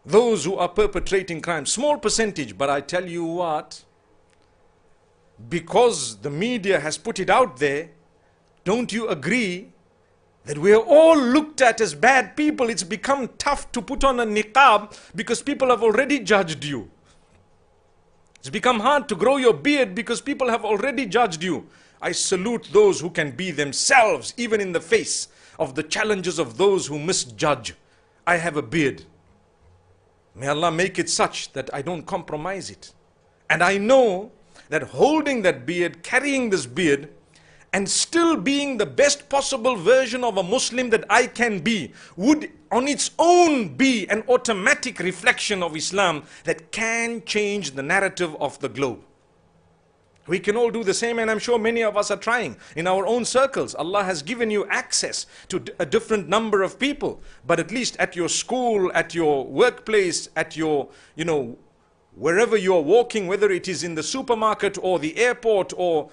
those who are perpetrating crimes. Small percentage, but I tell you what, because the media has put it out there, don't you agree that we are all looked at as bad people? It's become tough to put on a niqab because people have already judged you. It's become hard to grow your beard because people have already judged you. I salute those who can be themselves, even in the face of the challenges of those who misjudge. I have a beard. May Allah make it such that I don't compromise it. And I know that holding that beard, carrying this beard, and still being the best possible version of a Muslim that I can be, would on its own be an automatic reflection of Islam that can change the narrative of the globe. We can all do the same, and I'm sure many of us are trying in our own circles. Allah has given you access to a different number of people, but at least at your school, at your workplace, at your, wherever you're walking, whether it is in the supermarket or the airport or,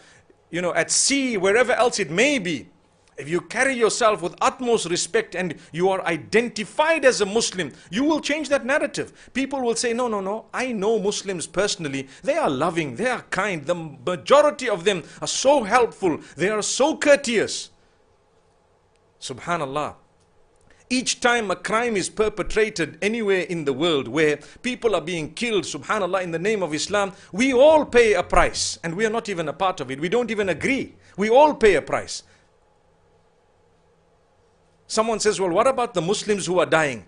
at sea, wherever else it may be, if you carry yourself with utmost respect and you are identified as a Muslim, you will change that narrative. People will say, no, I know Muslims personally. They are loving, they are kind. The majority of them are so helpful. They are so courteous. Subhanallah. Each time a crime is perpetrated anywhere in the world where people are being killed, subhanallah, in the name of Islam, we all pay a price, and we are not even a part of it. We don't even agree. We all pay a price. Someone says, well, what about the Muslims who are dying?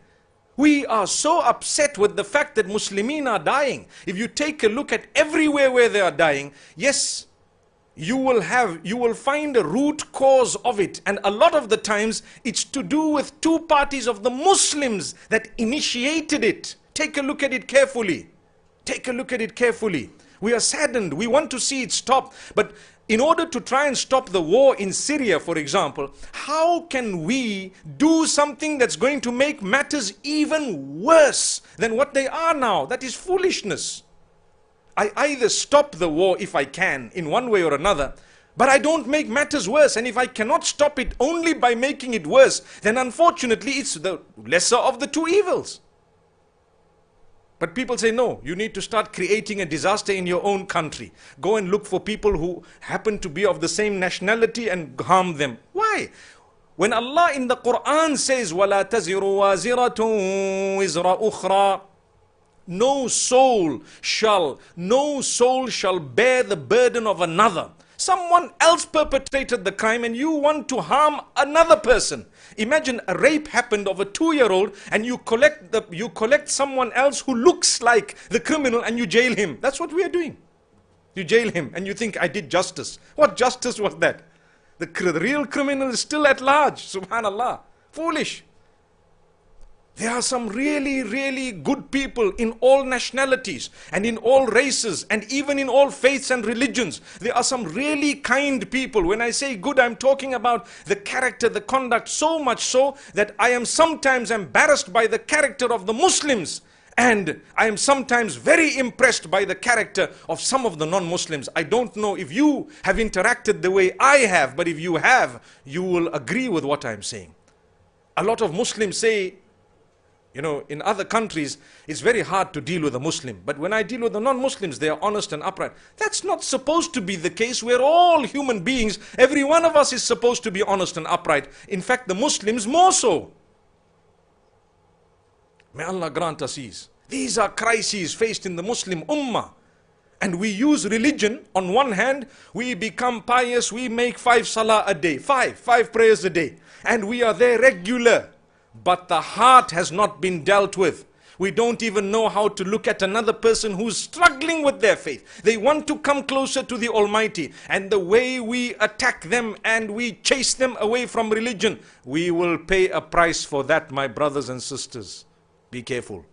We are so upset with the fact that Muslimin are dying. If you take a look at everywhere where they are dying, yes, you will find a root cause of it. And a lot of the times, it's to do with two parties of the Muslims that initiated it. Take a look at it carefully. Take a look at it carefully. We are saddened. We want to see it stop. But in order to try and stop the war in Syria, for example, how can we do something that's going to make matters even worse than what they are now? That is foolishness. I either stop the war if I can, in one way or another, but I don't make matters worse. And if I cannot stop it only by making it worse, then unfortunately it's the lesser of the two evils. But people say, no, you need to start creating a disaster in your own country. Go and look for people who happen to be of the same nationality and harm them. Why? When Allah in the Quran says, وَلَا تَزِرُ وَازِرَةٌ وِزْرَ أُخْرَى, no soul shall bear the burden of another. Someone else perpetrated the crime and you want to harm another person. Imagine a rape happened of a 2-year-old and you collect someone else who looks like the criminal and you jail him. That's what we are doing. You jail him and you think, I did justice. What justice was that? The real criminal is still at large. Subhanallah. Foolish. There are some really, really good people in all nationalities and in all races and even in all faiths and religions. There are some really kind people. When I say good, I'm talking about the character, the conduct, so much so that I am sometimes embarrassed by the character of the Muslims. And I am sometimes very impressed by the character of some of the non-Muslims. I don't know if you have interacted the way I have, but if you have, you will agree with what I'm saying. A lot of Muslims say, in other countries, it's very hard to deal with a Muslim. But when I deal with the non-Muslims, they are honest and upright. That's not supposed to be the case. We're all human beings. Every one of us is supposed to be honest and upright. In fact, the Muslims more so. May Allah grant us ease. These are crises faced in the Muslim Ummah. And we use religion. On one hand, we become pious. We make 5 salah a day. 5 prayers a day. And we are there regular. But the heart has not been dealt with. We don't even know how to look at another person who's struggling with their faith. They want to come closer to the Almighty. And the way we attack them and we chase them away from religion, we will pay a price for that, my brothers and sisters. Be careful.